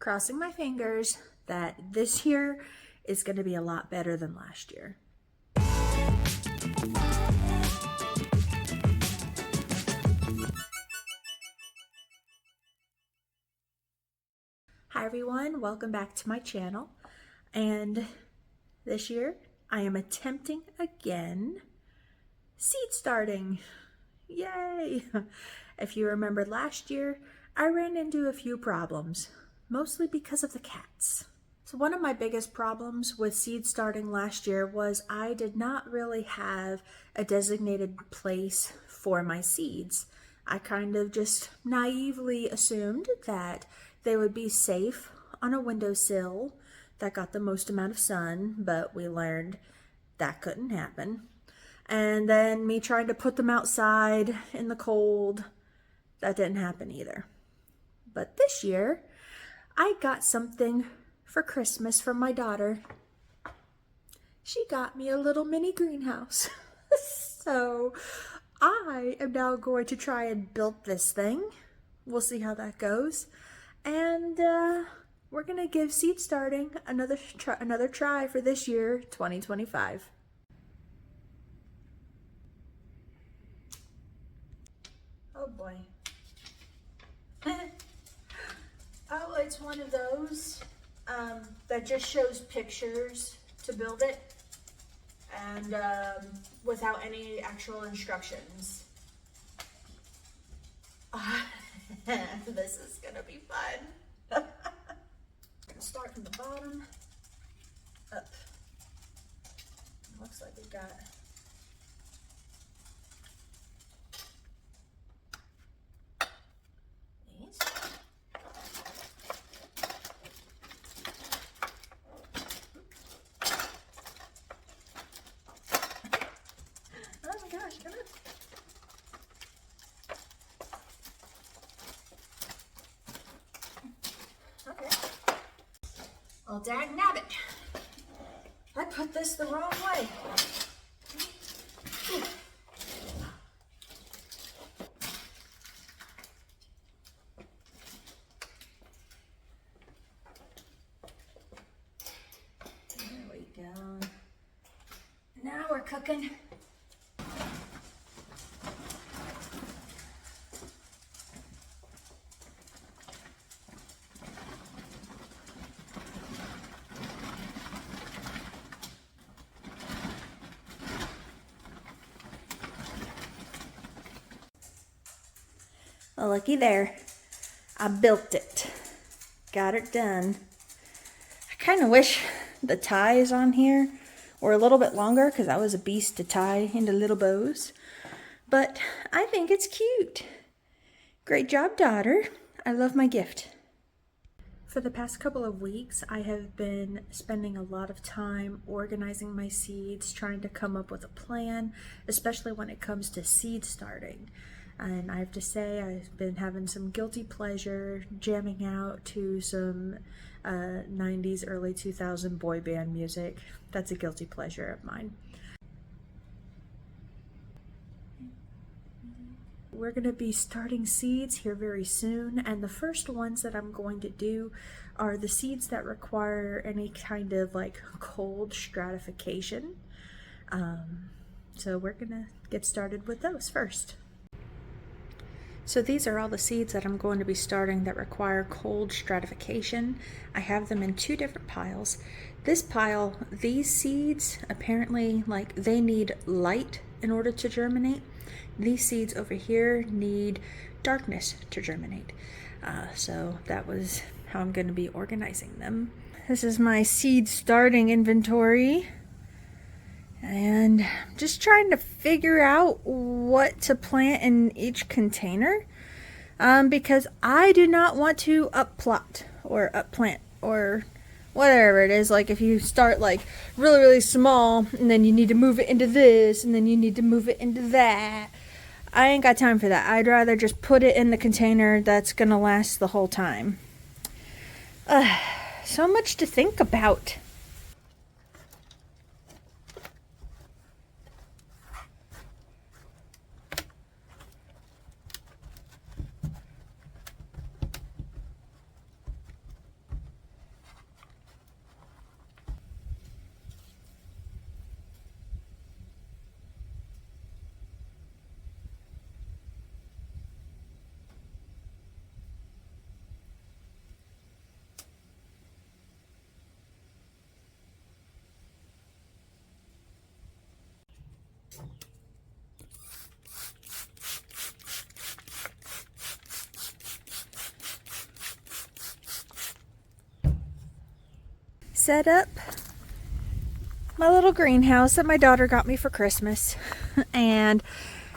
crossing my fingers that this year is going to be a lot better than last year. Hi everyone, welcome back to my channel. And this year I am attempting again seed starting. Yay! If you remember last year, I ran into a few problems, mostly because of the cats. So one of my biggest problems with seed starting last year was I did not really have a designated place for my seeds. I kind of just naively assumed that they would be safe on a windowsill that got the most amount of sun, but we learned that couldn't happen. And then me trying to put them outside in the cold, that didn't happen either. But this year, I got something for Christmas from my daughter. She got me a little mini greenhouse. So I am now going to try and build this thing. We'll see how that goes. And we're going to give seed starting another try for this year, 2025. Oh boy. Oh, it's one of those that just shows pictures to build it and without any actual instructions. This is gonna be fun. Gonna start from the bottom up. Looks like we've got these. Oh my gosh, come on. Okay. Well, dag nabbit. I put this the wrong way. There we go. Now we're cooking. Well, looky there. I built it. Got it done. I kind of wish the ties on here were a little bit longer because I was a beast to tie into little bows. But I think it's cute. Great job, daughter. I love my gift. For the past couple of weeks, I have been spending a lot of time organizing my seeds, trying to come up with a plan, especially when it comes to seed starting. And I have to say, I've been having some guilty pleasure jamming out to some 90s, early 2000 boy band music. That's a guilty pleasure of mine. We're going to be starting seeds here very soon, and the first ones that I'm going to do are the seeds that require any kind of like cold stratification. So we're going to get started with those first. So these are all the seeds that I'm going to be starting that require cold stratification. I have them in two different piles. This pile, these seeds, apparently like they need light in order to germinate. These seeds over here need darkness to germinate. So that was how I'm going to be organizing them. This is my seed starting inventory. And I'm just trying to figure out what to plant in each container because I do not want to upplot or upplant or whatever it is. Like if you start like really small and then you need to move it into this and then you need to move it into that. I ain't got time for that. I'd rather just put it in the container that's gonna last the whole time. So much to think about. set up my little greenhouse that my daughter got me for Christmas. And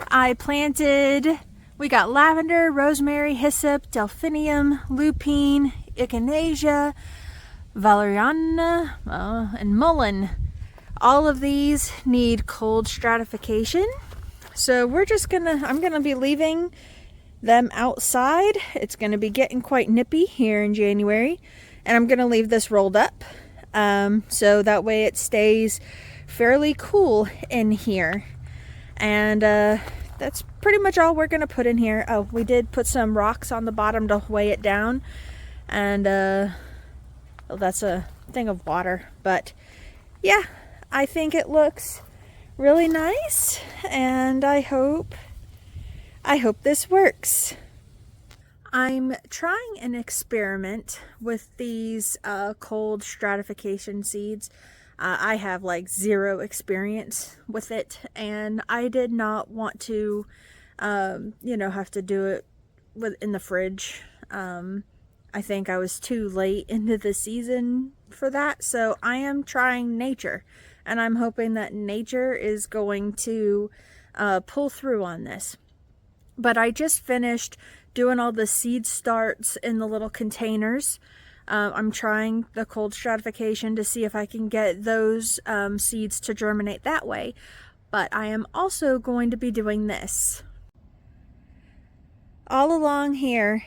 I planted, we got lavender, rosemary, hyssop, delphinium, lupine, echinacea, valeriana, and mullein. All of these need cold stratification. So I'm gonna be leaving them outside. It's gonna be getting quite nippy here in January. And I'm gonna leave this rolled up. So that way it stays fairly cool in here. And that's pretty much all we're gonna put in here. Oh, we did put some rocks on the bottom to weigh it down. And well, that's a thing of water. But yeah, I think it looks really nice, and I hope this works. I'm trying an experiment with these cold stratification seeds. I have like zero experience with it, and I did not want to, have to do it in the fridge. I think I was too late into the season for that, so I am trying nature, and I'm hoping that nature is going to pull through on this. But I just finished doing all the seed starts in the little containers. I'm trying the cold stratification to see if I can get those seeds to germinate that way. But I am also going to be doing this. All along here,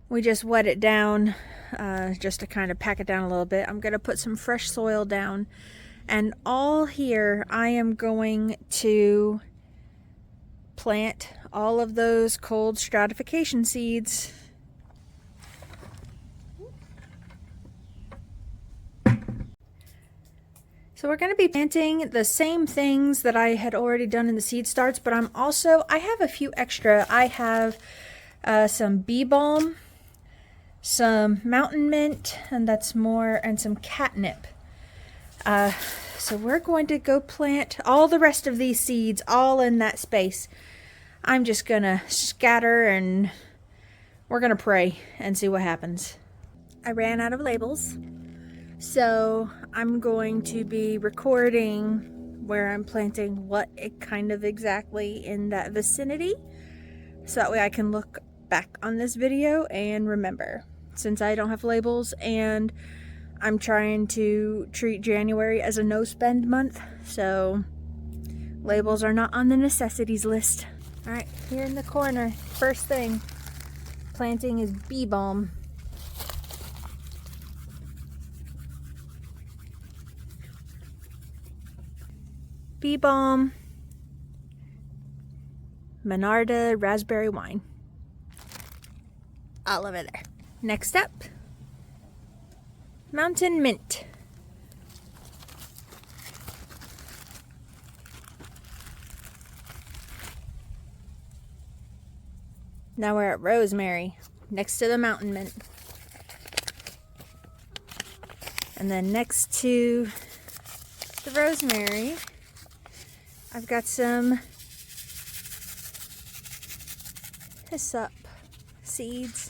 we just wet it down just to kind of pack it down a little bit. I'm going to put some fresh soil down. And all here, I am going to plant all of those cold stratification seeds. So we're going to be planting the same things that I had already done in the seed starts, but I have a few extra. I have some bee balm, some mountain mint, and some catnip. So we're going to go plant all the rest of these seeds all in that space. I'm just gonna scatter, and we're gonna pray and see what happens. I ran out of labels, so I'm going to be recording where I'm planting what kind of exactly in that vicinity, so that way I can look back on this video and remember. Since I don't have labels, and I'm trying to treat January as a no-spend month, so labels are not on the necessities list. All right, here in the corner, first thing planting is bee balm. Bee balm, Monarda raspberry wine. All over there. Next up, mountain mint. Now we're at rosemary, next to the mountain mint. And then next to the rosemary, I've got some hyssop seeds.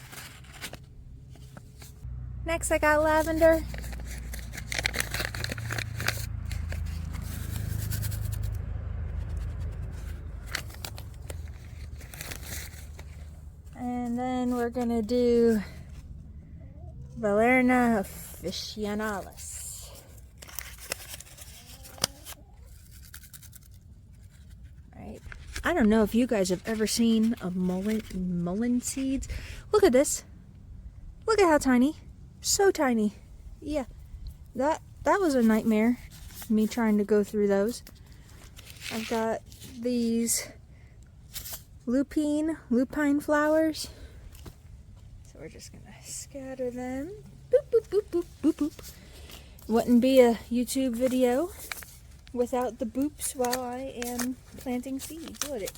Next I got lavender. And then we're gonna do Valeriana officinalis. Right. I don't know if you guys have ever seen a mullein seeds. Look at this. Look at how tiny. So tiny. Yeah. That was a nightmare. Me trying to go through those. I've got these lupine flowers. So we're just gonna scatter them. Boop, boop, boop, boop, boop, boop. Wouldn't be a YouTube video without the boops while I am planting seeds, would it?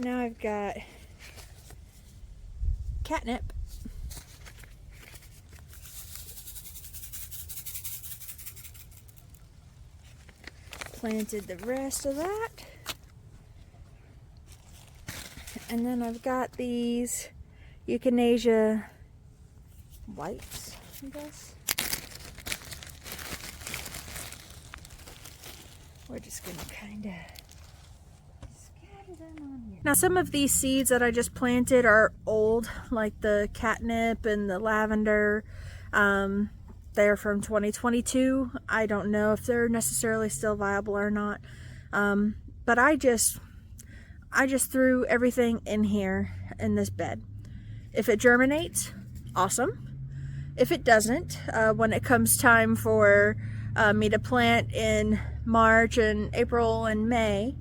Now I've got catnip. Planted the rest of that. And then I've got these echinacea whites. I guess. We're just gonna kind of scatter them on here. Now some of these seeds that I just planted are old, like the catnip and the lavender. They're from 2022. I don't know if they're necessarily still viable or not. But I just threw everything in here in this bed. If it germinates, awesome. If it doesn't, when it comes time for me to plant in March and April and May,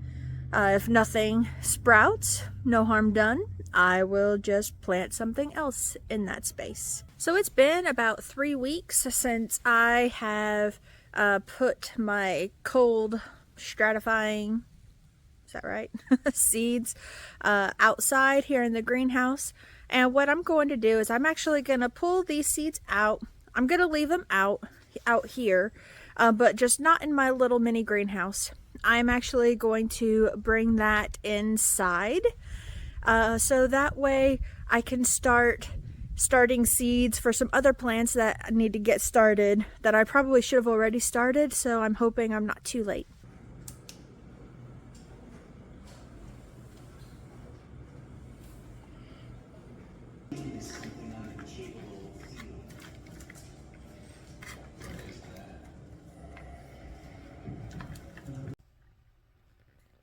if nothing sprouts, no harm done, I will just plant something else in that space. So it's been about 3 weeks since I have put my cold stratifying, is that right? seeds outside here in the greenhouse. And what I'm going to do is I'm actually going to pull these seeds out. I'm going to leave them out here, but just not in my little mini greenhouse. I'm actually going to bring that inside, so that way I can starting seeds for some other plants that need to get started that I probably should have already started. So I'm hoping I'm not too late.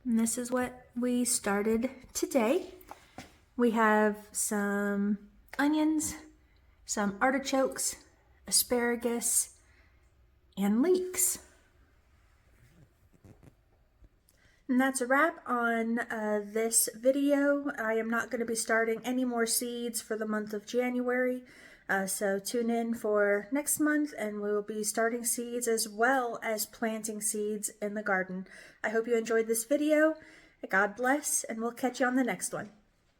And this is what we started today. We have some onions, some artichokes, asparagus, and leeks. And that's a wrap on this video. I am not going to be starting any more seeds for the month of January. So tune in for next month and we will be starting seeds as well as planting seeds in the garden. I hope you enjoyed this video. God bless, and we'll catch you on the next one.